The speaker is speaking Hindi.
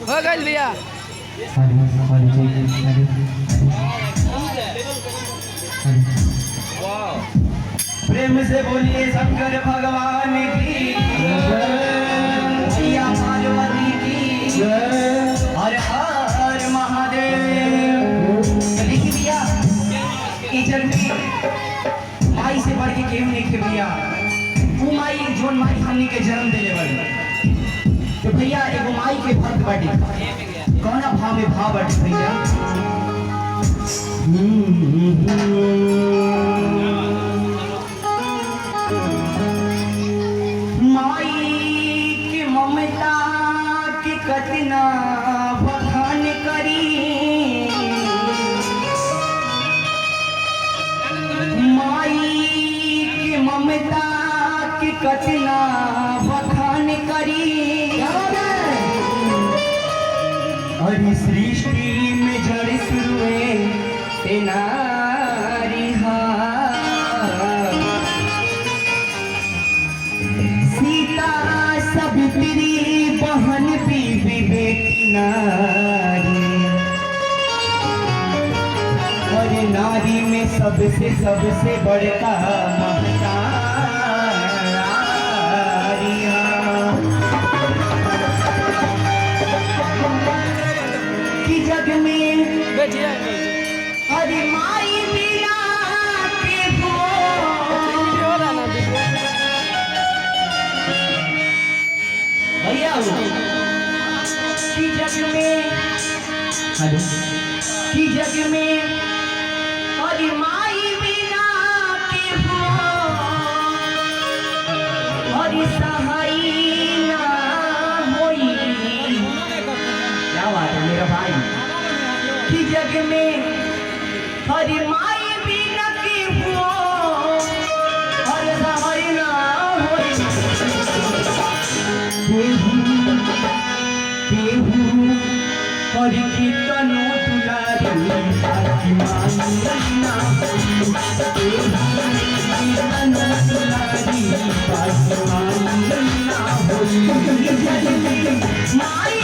हो गइल भैया। प्रेम से बोलिए शंकर भगवान की मैया पार्वती की हर हर महादेव। लिख दिया इजल में माई से बढ़ के केहू नहीं के भैया। वो माई जोन माई हमनी के जन्म देले बड़ी तो भैया एगो माई के भक्त बाटी कौना भाव में भाव बाटी भैया। माई की ममता की कतना बखान करी। माई की ममता की कतना बखान करी। हरि सृष्टि में जड़ शुरुए नारी सीता सवित्री बहन बीबी बेटी नारी। और नारी में सबसे सबसे बड़का महतारिया कि जग में अरे माई बिना के हो भैया कि जग में कि जग में अरे माई बिना के हो अरे सहाय ना होई। क्या बात है मेरा भाई कि जग में हरि माई बिना की हो हर सहाय ना होई। केहू हरि कीर्तनो दुलारी आखि मानी ना होई। कीर्तनो दुलारी आखि मानी ना होई। माई